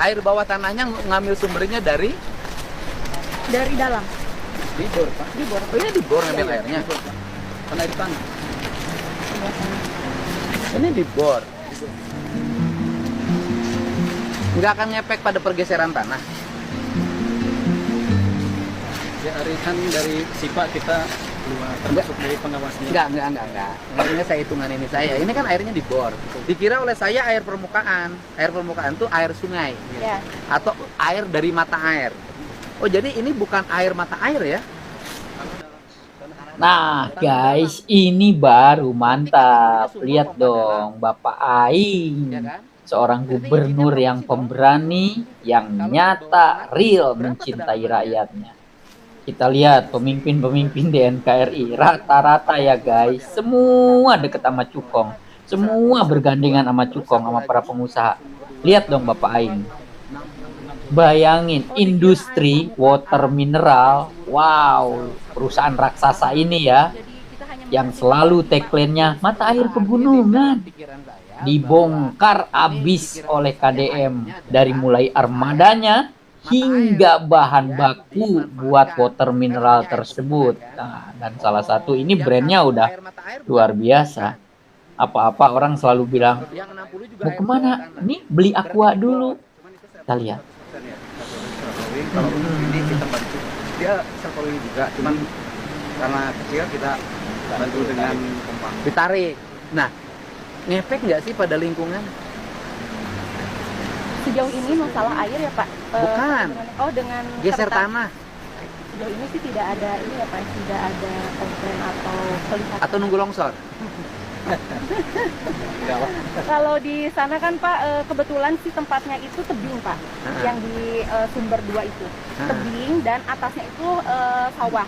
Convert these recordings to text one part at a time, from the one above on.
Air bawah tanahnya ngambil sumbernya dari dalam. di bor, Pak. Di bor. Oh, ini di bor ngambil Iya, airnya. Di bor, Pak. Kan air tanah. Ini di bor. Nggak akan ngefek pada pergeseran tanah. Ya, air kan dari SIPA kita keluar, termasuk dari pengawasnya. Enggak. Airnya saya hitungan ini saya. Ini kan airnya di bor. Dikira oleh saya air permukaan. Air permukaan itu air sungai. Ya. Atau air dari mata air. Oh, jadi ini bukan air mata air ya? Nah guys, ini baru mantap. Lihat dong Bapak Aing, Ya kan? seorang gubernur yang pemberani, yang nyata, real mencintai rakyatnya. Kita lihat pemimpin-pemimpin di NKRI rata-rata ya guys, semua deket sama Cukong, semua bergandengan sama Cukong, sama para pengusaha. Lihat dong Bapak Aing, bayangin industri water mineral, wow, perusahaan raksasa ini ya, yang selalu tagline-nya mata air pegunungan, dibongkar abis oleh KDM, dari mulai armadanya hingga bahan baku buat water mineral tersebut. Nah, dan salah satu ini brandnya udah luar biasa. Apa-apa orang selalu bilang, mau kemana? Nih beli aqua dulu. Kita lihat. Kalau ini kita bantu, dia serpoli juga, cuman karena kecil kita bantu dengan pompa. Ditarik. Nah, ngefek nggak sih pada lingkungan? Sejauh ini masalah air ya Pak? Bukan. Oh, dengan Geser kertas. tanah Sejauh ini sih tidak ada ini ya Pak, tidak ada komplain atau kelihatan. atau nunggu longsor? Kalau di sana kan Pak, kebetulan sih tempatnya itu tebing Pak, yang di sumber 2 itu tebing dan atasnya itu sawah.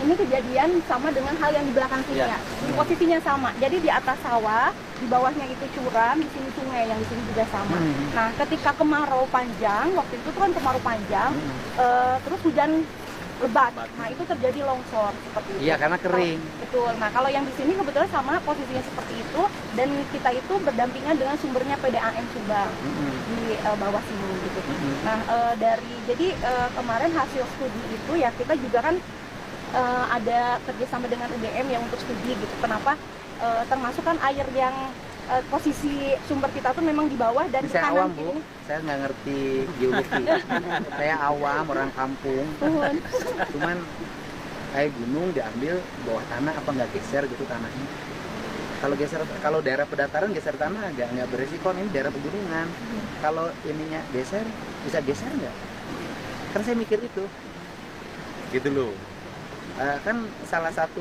Ini kejadian sama dengan hal yang di belakang sini ya. Posisinya sama. Jadi di atas sawah, di bawahnya itu curam, di sini sungai, yang di sini juga sama. Nah, ketika kemarau panjang, waktu itu kan kemarau panjang, terus hujan lebat. Nah, itu terjadi longsor seperti itu. Iya, karena kering. Betul. Nah, kalau yang di sini kebetulan sama posisinya seperti itu, dan kita itu berdampingan dengan sumbernya PDAM Subang di bawah sini gitu. Nah, jadi kemarin hasil studi itu ya, kita juga kan ada kerjasama dengan UGM ya untuk studi gitu. Kenapa termasuk kan air yang posisi sumber kita tuh memang di bawah dan Saya kanan awam, Bu. kiri. Saya nggak ngerti geologi. Saya awam, orang kampung. Cuman kayak gunung diambil bawah tanah, apa nggak geser gitu tanahnya? Kalau geser, kalau daerah pedataran geser tanah nggak beresiko. Ini daerah pegunungan. Kalau ininya geser, bisa geser nggak? Kan saya mikir itu. Gitu loh. Kan salah satu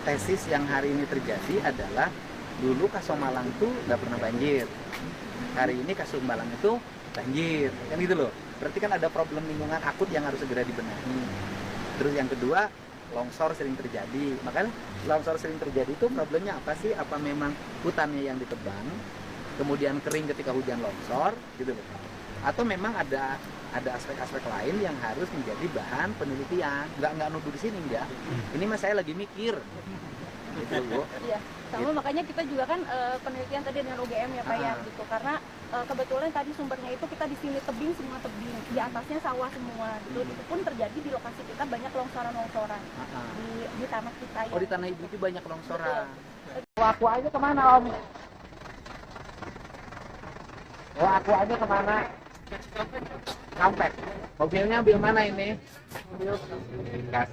tesis yang hari ini terjadi adalah dulu Kasomalang tuh nggak pernah banjir, hari ini Kasomalang itu banjir, kan gitu loh. Berarti kan ada problem lingkungan akut yang harus segera dibenahi. Terus yang kedua, longsor sering terjadi. Makanya longsor sering terjadi itu problemnya apa sih? Apa memang hutannya yang ditebang, kemudian kering ketika hujan longsor, gitu loh? Atau memang ada aspek-aspek lain yang harus menjadi bahan penelitian? Nggak nuduh di sini enggak. Ini mas saya lagi mikir. Gitu, Bu. Iya, sama Gitu. makanya kita juga kan penelitian tadi dengan UGM ya Pak ya gitu, karena kebetulan tadi sumbernya itu kita di sini tebing, semua tebing, di atasnya sawah semua gitu. Itu pun terjadi di lokasi kita banyak longsoran-longsoran di tanah kita ya. Oh, di tanah ibu itu banyak longsoran. Aku aja kemana Om? Aku aja kemana? Kampek. Mobilnya ambil mana ini? Gas.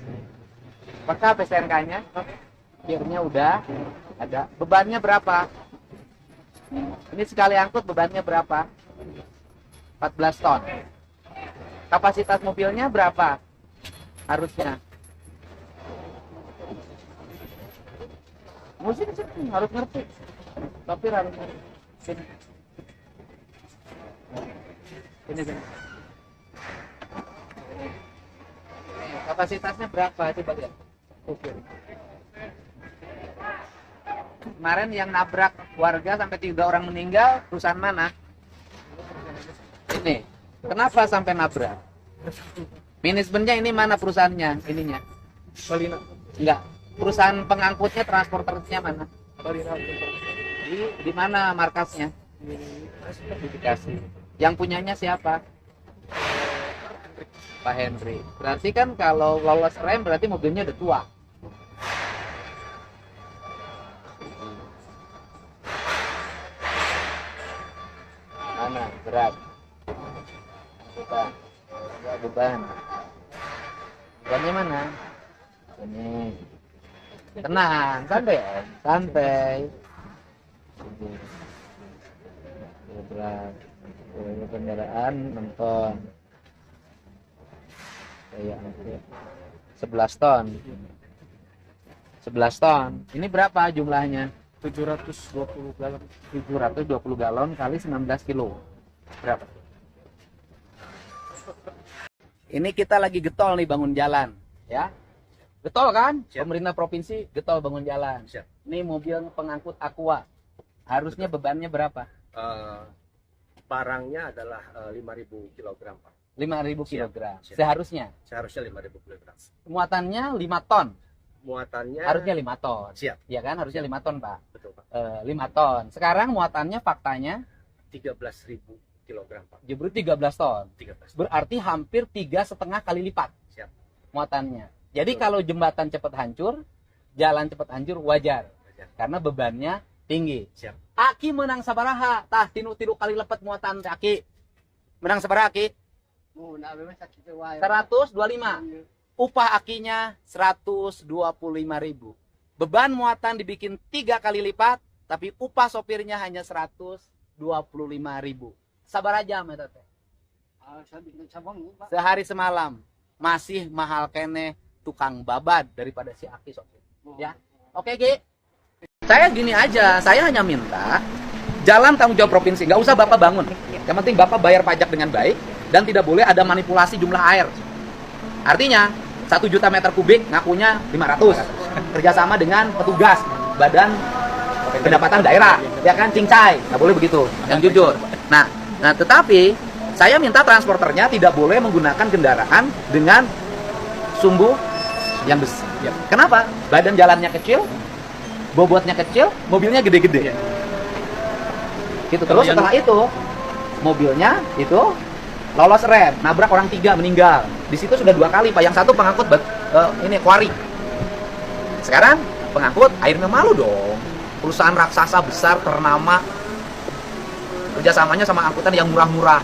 Apakah PSNK-nya? Kirnya udah ada. Bebannya berapa? Ini sekali angkut bebannya berapa? 14 ton. Kapasitas mobilnya berapa? Harusnya. Musik harus ngerti. Sopir harus ngerti. Sini. Sini. Kapasitasnya berapa? Coba lihat. Oke. Kemarin yang nabrak warga sampai 3 orang meninggal, perusahaan mana? Ini. Kenapa sampai nabrak? Manajemennya ini mana perusahaannya? Ininya. Balina. Enggak. Perusahaan pengangkutnya, transporternya mana? Balina. Di mana markasnya? Di Bekasi. Yang punyanya siapa? Pak Henry. Berarti kan kalau lolos rem berarti mobilnya udah tua. Mana? Berat. Beban. Enggak beban. Bebannya mana? Ini. Tenang, santai Om. Santai. Berat. Kendaraan 6 ton. Kayak 11 ton. 11 ton. Ini berapa jumlahnya? 720 galon. 720 galon kali 19 kilo. Berapa? Ini kita lagi getol nih bangun jalan, ya. Getol kan? Siap. Pemerintah provinsi getol bangun jalan. Siap. Ini mobil pengangkut aqua. Harusnya bebannya berapa? Barangnya adalah 5.000 kg, Pak. 5.000 Siap. kg. Siap. Seharusnya. Seharusnya 5.000 kg. Muatannya 5 ton. Muatannya Harusnya 5 ton. siap, Ya kan? Harusnya 5 ton, Pak. betul, Pak. 5 ton. Sekarang muatannya faktanya 13.000 kg, Pak. jebret 13 ton. 13. Berarti hampir 3,5 kali lipat Siap. muatannya. Jadi Betul. kalau jembatan cepat hancur, jalan cepat hancur wajar. Wajar. Karena bebannya tinggi. Siap. Aki menang sabaraha, tah tilu-tilu kali lepet muatan teh Aki. Menang sabaraha Aki? 125. Upah Akinya 125.000. Beban muatan dibikin 3 kali lipat, tapi upah sopirnya hanya 125.000. Sabar aja eta teh. Sehari semalam masih mahal kene tukang babad daripada si Aki sopir. Ya. Oke, Ki. Saya gini aja, saya hanya minta jalan tanggung jawab provinsi, nggak usah Bapak bangun. Yang penting Bapak bayar pajak dengan baik dan tidak boleh ada manipulasi jumlah air. Artinya 1 juta meter kubik ngakunya 500. Kerjasama dengan petugas Badan Pendapatan Daerah, ya kan, cincai, nggak boleh begitu, yang jujur. Nah, tetapi saya minta transporternya tidak boleh menggunakan kendaraan dengan sumbu yang besar. Kenapa? Badan jalannya kecil, bobotnya kecil, mobilnya gede-gede. Gitu. Terus setelah itu mobilnya itu lolos rem, nabrak orang 3 meninggal. Di situ sudah 2 kali, Pak. Yang satu pengangkut ini kuari. Sekarang pengangkut airnya malu dong. Perusahaan raksasa besar ternama, kerjasamanya sama angkutan yang murah-murah.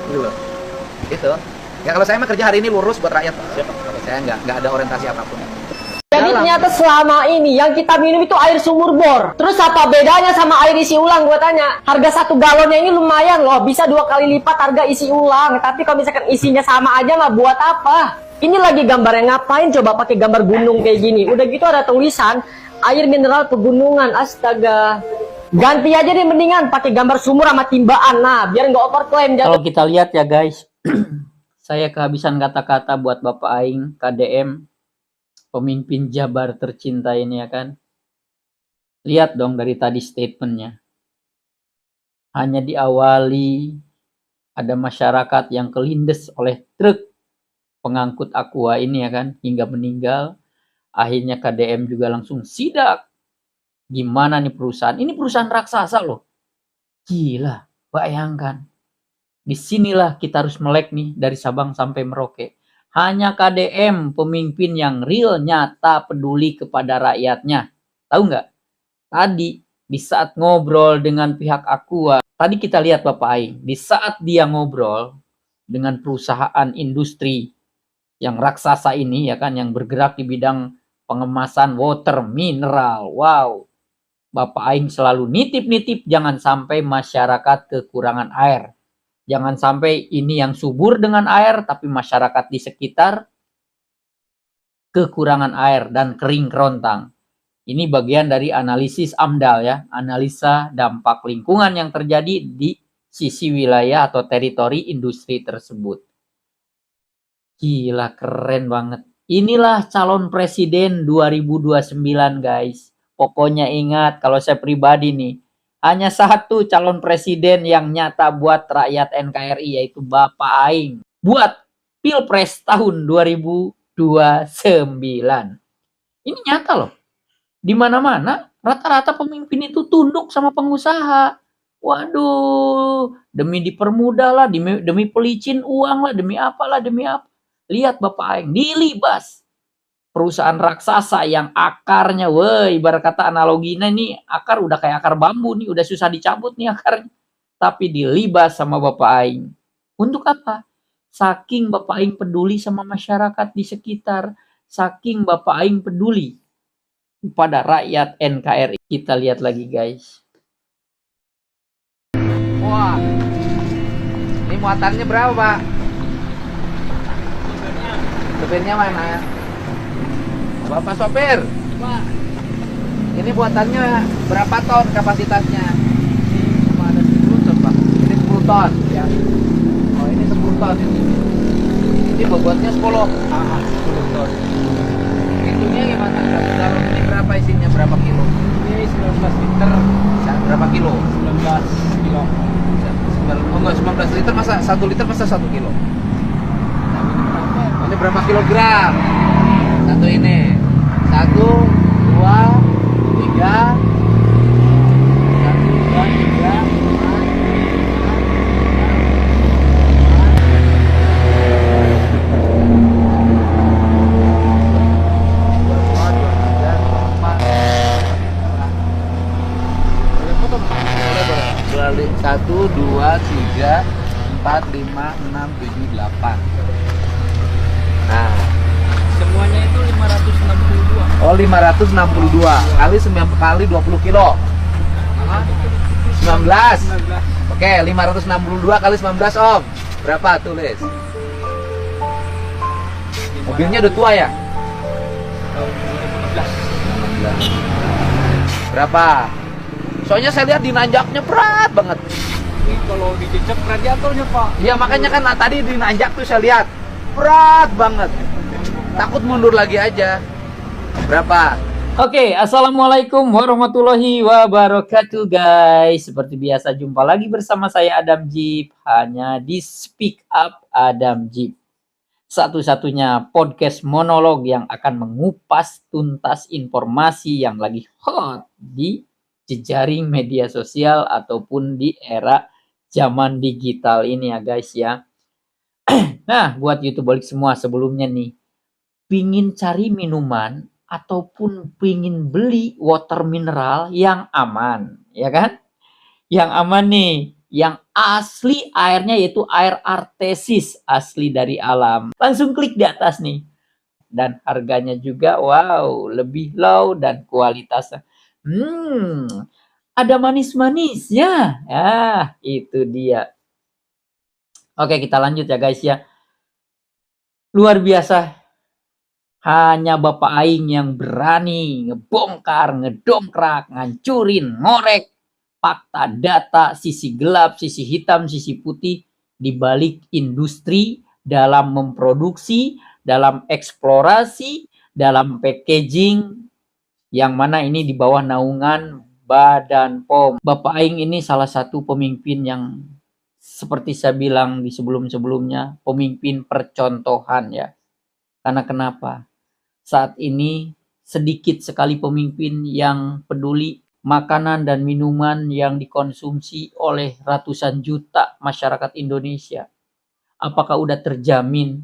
Gitu loh. Gitu. Ya kalau saya mah kerja hari ini lurus buat rakyat. Saya nggak ada orientasi apapun. Jadi ternyata selama ini yang kita minum itu air sumur bor. Terus apa bedanya sama air isi ulang? Gua tanya. Harga 1 galonnya ini lumayan loh. Bisa 2 kali lipat harga isi ulang. Tapi kalau misalkan isinya sama aja mah buat apa? Ini lagi gambarnya ngapain coba pakai gambar gunung kayak gini. Udah gitu ada tulisan air mineral pegunungan. Astaga. Ganti aja deh mendingan pakai gambar sumur sama timbaan. Nah, biar nggak overclaim. Kalau kita lihat ya guys, saya kehabisan kata-kata buat Bapak Aing, KDM, pemimpin Jabar tercinta ini ya kan. Lihat dong dari tadi statementnya. Hanya diawali ada masyarakat yang kelindes oleh truk pengangkut aqua ini ya kan, hingga meninggal. Akhirnya KDM juga langsung sidak. Gimana nih perusahaan? Ini perusahaan raksasa loh. Gila, bayangkan. Disinilah kita harus melek nih dari Sabang sampai Merauke. Hanya KDM pemimpin yang real, nyata, peduli kepada rakyatnya. Tahu nggak? Tadi di saat ngobrol dengan pihak Aqua, tadi kita lihat Bapak Aing, di saat dia ngobrol dengan perusahaan industri yang raksasa ini ya kan, yang bergerak di bidang pengemasan water mineral. Wow. Bapak Aing selalu nitip-nitip jangan sampai masyarakat kekurangan air. Jangan sampai ini yang subur dengan air, tapi masyarakat di sekitar kekurangan air dan kering kerontang. Ini bagian dari analisis AMDAL ya, analisa dampak lingkungan yang terjadi di sisi wilayah atau teritori industri tersebut. Gila, keren banget. Inilah calon presiden 2029 guys. Pokoknya ingat, kalau saya pribadi nih, hanya satu calon presiden yang nyata buat rakyat NKRI, yaitu Bapak Aing. Buat Pilpres tahun 2029. Ini nyata loh. Di mana-mana, rata-rata pemimpin itu tunduk sama pengusaha. Waduh, demi dipermudah lah, demi pelicin uang lah, demi apalah, demi apa. Lihat Bapak Aing, dilibas. Perusahaan raksasa yang akarnya, woi, ibarat kata analoginya nih, akar udah kayak akar bambu nih, udah susah dicabut nih akarnya. Tapi dilibas sama Bapak Aing. Untuk apa? Saking Bapak Aing peduli sama masyarakat di sekitar, saking Bapak Aing peduli pada rakyat NKRI. Kita lihat lagi guys. Wah, ini muatannya berapa Pak? Sopirnya mana? Bapak sopir, Pak, ini muatannya berapa ton kapasitasnya? ini cuma ada 10 ton, Pak. Ini 10 ton. Ya. Oh, ini 10 ton ini. Ini bobotnya 10. 10 ton. Itunya gimana? Satu galon ini berapa isinya? Berapa kilo? Ini 19 liter, Berapa kilo? 19 kilo. Oh enggak, 19 liter masa 1 liter masa 1 kilo? Ini berapa kilogram? Satu ini. 1, 2, 3. 1, 2, 3, 4, 5, 6, 7, 8. Nah, Semuanya itu 562. oh 562 kali 9 kali 20 kilo. 19. Oke, 562 kali 19 Om. Berapa tulis? Mobilnya udah tua ya? 16. Berapa? Soalnya saya lihat di nanjaknya berat banget. Ini kalau dicecek radiatornya, Pak. Iya makanya kan tadi di nanjak tuh saya lihat berat banget. Takut mundur lagi aja. Berapa? Oke, assalamualaikum warahmatullahi wabarakatuh guys. Seperti biasa jumpa lagi bersama saya Adam Jeep, hanya di Speak Up Adam Jeep. Satu-satunya podcast monolog yang akan mengupas tuntas informasi yang lagi hot di jejaring media sosial ataupun di era zaman digital ini ya guys ya. Nah, buat YouTuber semua sebelumnya nih, pingin cari minuman ataupun pingin beli water mineral yang aman, ya kan? Yang aman nih, yang asli airnya yaitu air artesis asli dari alam. Langsung klik di atas nih. Dan harganya juga wow, lebih low dan kualitasnya. Ada manis-manisnya. Ah, itu dia. Oke, kita lanjut ya guys ya. Luar biasa. Hanya Bapak Aing yang berani ngebongkar, ngedongkrak, ngancurin, ngorek fakta, data, sisi gelap, sisi hitam, sisi putih di balik industri dalam memproduksi, dalam eksplorasi, dalam packaging yang mana ini di bawah naungan Badan POM. Bapak Aing ini salah satu pemimpin yang seperti saya bilang di sebelum-sebelumnya, pemimpin percontohan ya. Karena kenapa? Saat ini sedikit sekali pemimpin yang peduli makanan dan minuman yang dikonsumsi oleh ratusan juta masyarakat Indonesia. Apakah udah terjamin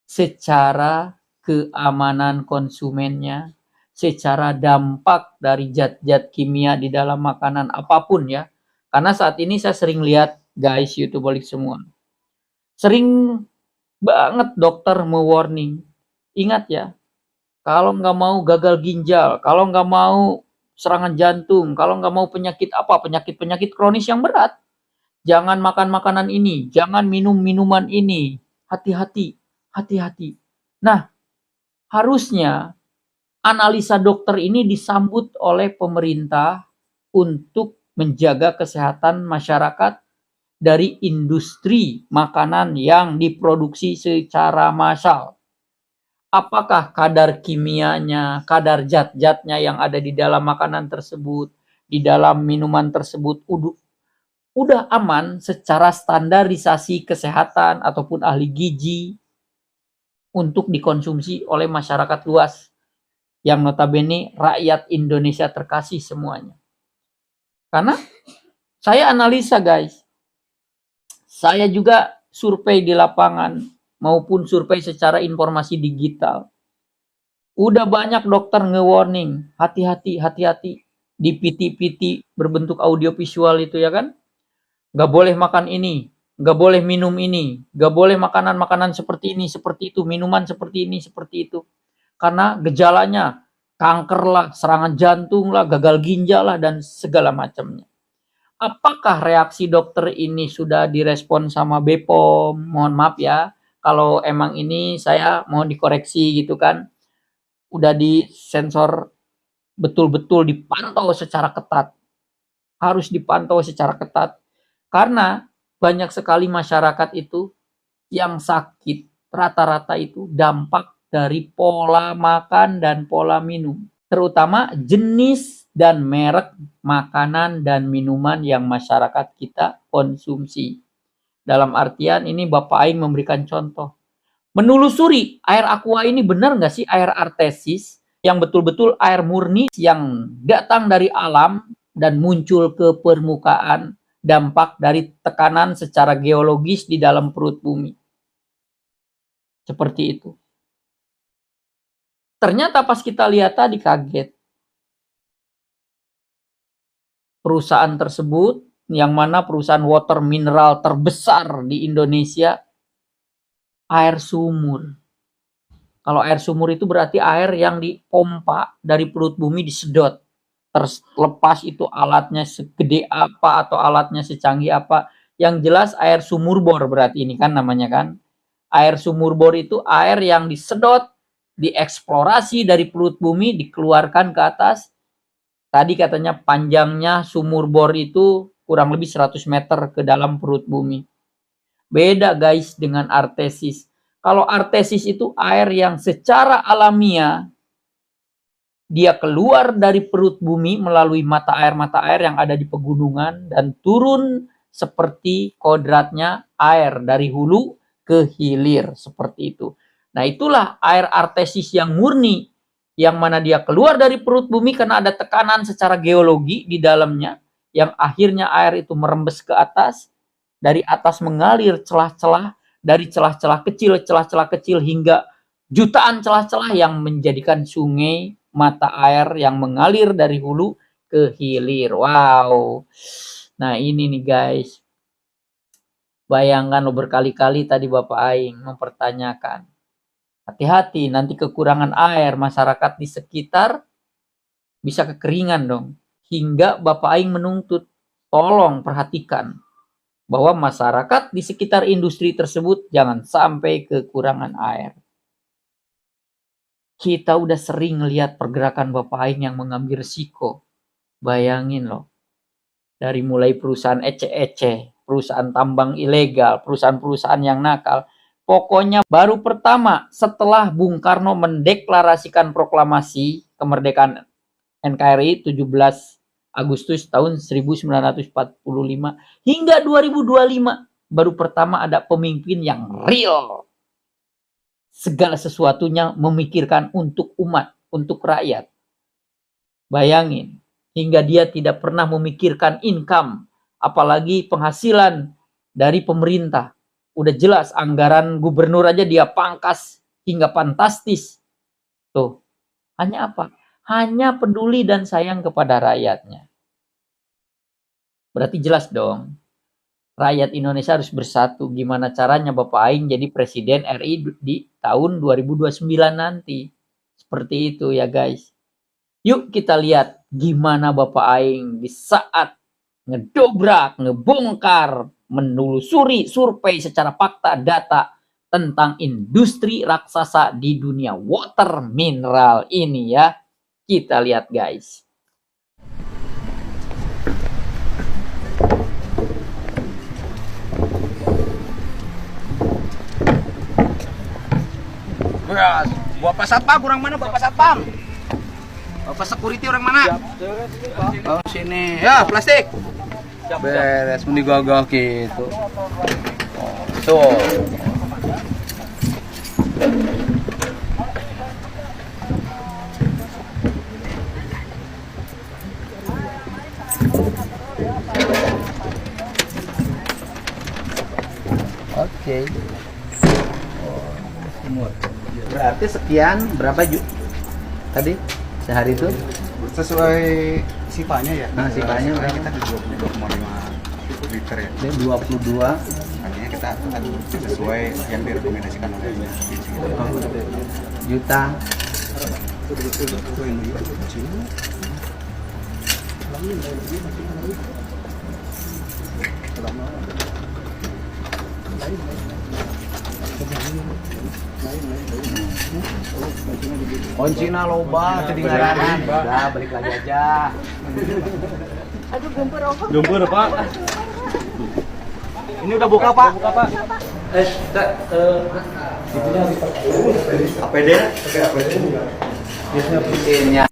secara keamanan konsumennya, secara dampak dari zat-zat kimia di dalam makanan apapun ya. Karena saat ini saya sering lihat guys, YouTuber semua. Sering banget dokter me-warning. Ingat ya, kalau nggak mau gagal ginjal, kalau nggak mau serangan jantung, kalau nggak mau penyakit apa, penyakit-penyakit kronis yang berat, jangan makan makanan ini, jangan minum minuman ini. Hati-hati, hati-hati. Nah, harusnya analisa dokter ini disambut oleh pemerintah untuk menjaga kesehatan masyarakat dari industri makanan yang diproduksi secara massal. Apakah kadar kimianya, kadar zat-zatnya yang ada di dalam makanan tersebut, di dalam minuman tersebut udah aman secara standarisasi kesehatan ataupun ahli gizi untuk dikonsumsi oleh masyarakat luas yang notabene rakyat Indonesia terkasih semuanya. Karena Saya analisa guys. Saya juga survei di lapangan maupun survei secara informasi digital. Udah banyak dokter nge-warning, hati-hati, hati-hati di PT-PT berbentuk audiovisual itu ya kan. Gak boleh makan ini, gak boleh minum ini, gak boleh makanan-makanan seperti ini, seperti itu, minuman seperti ini, seperti itu. Karena gejalanya kanker lah, serangan jantung lah, gagal ginjal lah, dan segala macamnya. Apakah reaksi dokter ini sudah direspon sama BPOM? Mohon maaf ya, kalau emang ini saya mohon dikoreksi gitu kan. Udah disensor, betul-betul dipantau secara ketat. Harus dipantau secara ketat. Karena banyak sekali masyarakat itu yang sakit, rata-rata itu dampak dari pola makan dan pola minum. Terutama jenis dan merek makanan dan minuman yang masyarakat kita konsumsi. Dalam artian ini Bapak Aing memberikan contoh. Menelusuri air aqua ini benar nggak sih air artesis yang betul-betul air murni yang datang dari alam dan muncul ke permukaan dampak dari tekanan secara geologis di dalam perut bumi. Seperti itu. Ternyata pas kita lihat tadi kaget. Perusahaan tersebut, yang mana perusahaan water mineral terbesar di Indonesia, air sumur. Kalau air sumur itu berarti air yang dipompa dari perut bumi disedot. Terlepas itu alatnya segede apa atau alatnya secanggih apa. Yang jelas air sumur bor berarti ini kan namanya kan. Air sumur bor itu air yang disedot, dieksplorasi dari perut bumi, dikeluarkan ke atas. Tadi katanya panjangnya sumur bor itu kurang lebih 100 meter ke dalam perut bumi. Beda guys dengan artesis. Kalau artesis itu air yang secara alamiah dia keluar dari perut bumi melalui mata air yang ada di pegunungan dan turun seperti kodratnya air dari hulu ke hilir seperti itu. Nah itulah air artesis yang murni, yang mana dia keluar dari perut bumi karena ada tekanan secara geologi di dalamnya, yang akhirnya air itu merembes ke atas, dari atas mengalir celah-celah, dari celah-celah kecil hingga jutaan celah-celah yang menjadikan sungai mata air yang mengalir dari hulu ke hilir. Wow. Nah ini nih guys. Bayangkan lo berkali-kali tadi Bapak Aing mempertanyakan. Hati-hati nanti kekurangan air masyarakat di sekitar bisa kekeringan dong. Hingga Bapak Aing menuntut tolong perhatikan bahwa masyarakat di sekitar industri tersebut jangan sampai kekurangan air. Kita udah sering lihat pergerakan Bapak Aing yang mengambil risiko. Bayangin loh. Dari mulai perusahaan ece-ece, perusahaan tambang ilegal, perusahaan-perusahaan yang nakal. Pokoknya baru pertama setelah Bung Karno mendeklarasikan proklamasi kemerdekaan NKRI 17 Agustus tahun 1945 hingga 2025 baru pertama ada pemimpin yang real. Segala sesuatunya memikirkan untuk umat, untuk rakyat. Bayangin, hingga dia tidak pernah memikirkan income, apalagi penghasilan dari pemerintah. Udah jelas anggaran gubernur aja dia pangkas hingga fantastis. Tuh, hanya apa? Hanya peduli dan sayang kepada rakyatnya. Berarti jelas dong. Rakyat Indonesia harus bersatu. Gimana caranya Bapak Aing jadi Presiden RI di tahun 2029 nanti. Seperti itu ya guys. Yuk kita lihat gimana Bapak Aing di saat ngedobrak, ngebongkar, menelusuri survei secara fakta data tentang industri raksasa di dunia water mineral ini ya. Kita lihat guys. Bapak Satpam orang mana Bapak Satpam? Bapak security orang mana? Oh sini. Ya plastik. Beres mendigagah gitu. Tuh. Oke. Sumur. Berarti sekian berapa tadi sehari itu? Sesuai sipanya ya. Nah, sipanya sekarang kita di 22,5 liter ya. Jadi 22 Artinya kita akan sesuai yang direkomendasikan oleh gizi. juta. Kuncina loba jadi ngaranan. Udah balik lagi aja. Aduh, gempur rokok. Jumper Pak. Ini udah buka Pak. Buka Pak. APD? Pakai APD. Biasanya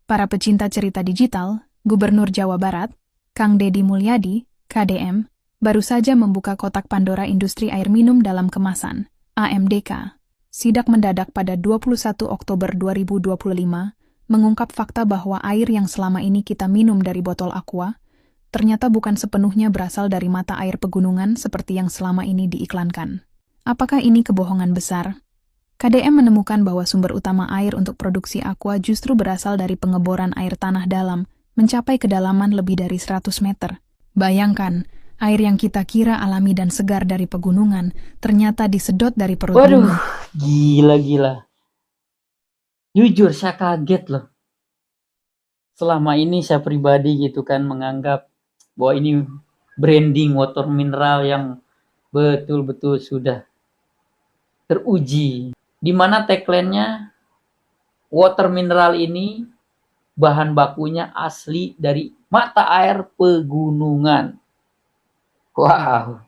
Para pecinta cerita digital, Gubernur Jawa Barat, Kang Deddy Mulyadi, KDM, baru saja membuka kotak Pandora industri air minum dalam kemasan, AMDK. Sidak mendadak pada 21 Oktober 2025 mengungkap fakta bahwa air yang selama ini kita minum dari botol aqua ternyata bukan sepenuhnya berasal dari mata air pegunungan seperti yang selama ini diiklankan. Apakah ini kebohongan besar? KDM menemukan bahwa sumber utama air untuk produksi aqua justru berasal dari pengeboran air tanah dalam, mencapai kedalaman lebih dari 100 meter. Bayangkan, air yang kita kira alami dan segar dari pegunungan, ternyata disedot dari perut bumi. Waduh, gila. Jujur, saya kaget loh. Selama ini saya pribadi gitu kan menganggap bahwa ini branding water mineral yang betul-betul sudah teruji. Di mana tagline-nya water mineral ini bahan bakunya asli dari mata air pegunungan. Wow.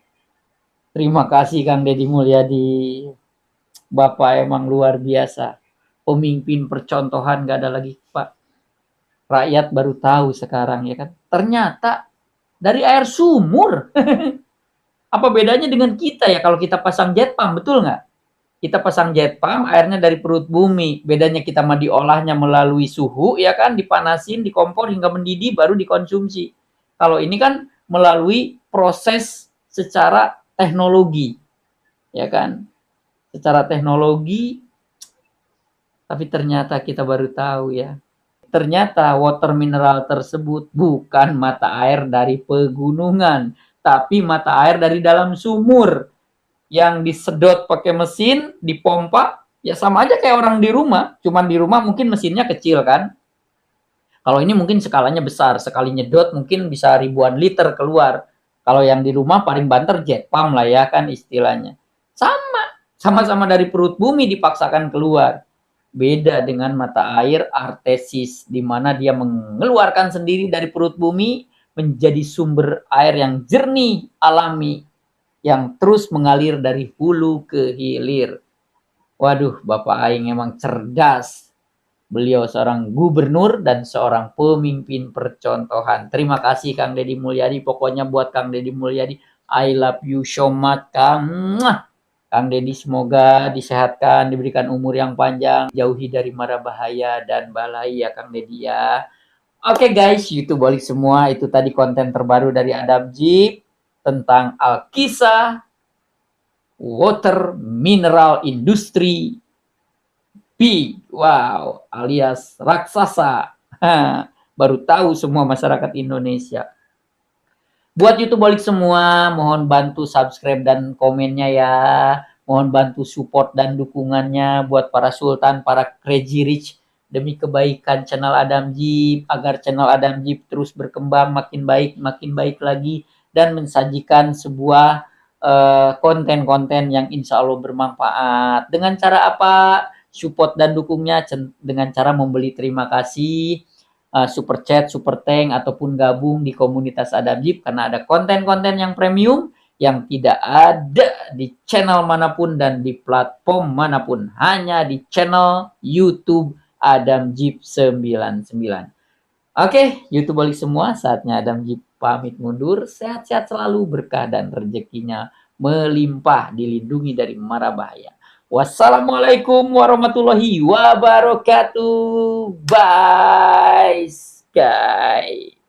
Terima kasih Kang Deddy Mulyadi. Bapak emang luar biasa. Pemimpin percontohan gak ada lagi, Pak. Rakyat baru tahu sekarang ya kan. Ternyata dari air sumur. Apa bedanya dengan kita ya kalau kita pasang jet pump, betul nggak? Kita pasang jet pump, airnya dari perut bumi. Bedanya kita mah diolahnya melalui suhu, ya kan? Dipanasin, di kompor hingga mendidih, baru dikonsumsi. Kalau ini kan melalui proses secara teknologi, ya kan? Secara teknologi, tapi ternyata kita baru tahu ya. Ternyata water mineral tersebut bukan mata air dari pegunungan, tapi mata air dari dalam sumur. Yang disedot pakai mesin, dipompa, ya sama aja kayak orang di rumah. Cuman di rumah mungkin mesinnya kecil kan. Kalau ini mungkin skalanya besar, sekali nyedot mungkin bisa ribuan liter keluar. Kalau yang di rumah paling banter jet pump lah ya kan istilahnya. Sama-sama dari perut bumi dipaksakan keluar. Beda dengan mata air artesis, di mana dia mengeluarkan sendiri dari perut bumi menjadi sumber air yang jernih, alami, yang terus mengalir dari hulu ke hilir. Waduh, Bapak Aing emang cerdas. Beliau seorang gubernur dan seorang pemimpin percontohan. Terima kasih Kang Deddy Mulyadi. Pokoknya buat Kang Deddy Mulyadi, I love you so much, Kang. Kang Deddy semoga disehatkan, diberikan umur yang panjang, jauhi dari mara bahaya dan balai ya Kang Deddy ya. Oke guys, YouTube balik semua. Itu tadi konten terbaru dari Adam Jeep tentang Alkisah Water Mineral Industry P. Wow, alias raksasa. Baru tahu semua masyarakat Indonesia. Buat YouTube balik semua, mohon bantu subscribe dan komennya ya. Mohon bantu support dan dukungannya buat para sultan, para crazy rich, demi kebaikan channel Adam Jeep, agar channel Adam Jeep terus berkembang makin baik lagi, dan mensajikan sebuah konten-konten yang insya Allah bermanfaat. Dengan cara apa? Support dan dukungnya dengan cara membeli terima kasih, super chat, super thank, ataupun gabung di komunitas Adam Jeep, karena ada konten-konten yang premium yang tidak ada di channel manapun dan di platform manapun, hanya di channel YouTube Adam Jeep 99. Oke, YouTube balik semua, saatnya Adam Jeep pamit mundur. Sehat-sehat selalu, berkah dan rezekinya melimpah, dilindungi dari mara bahaya. Wassalamualaikum warahmatullahi wabarakatuh. Bye, guys.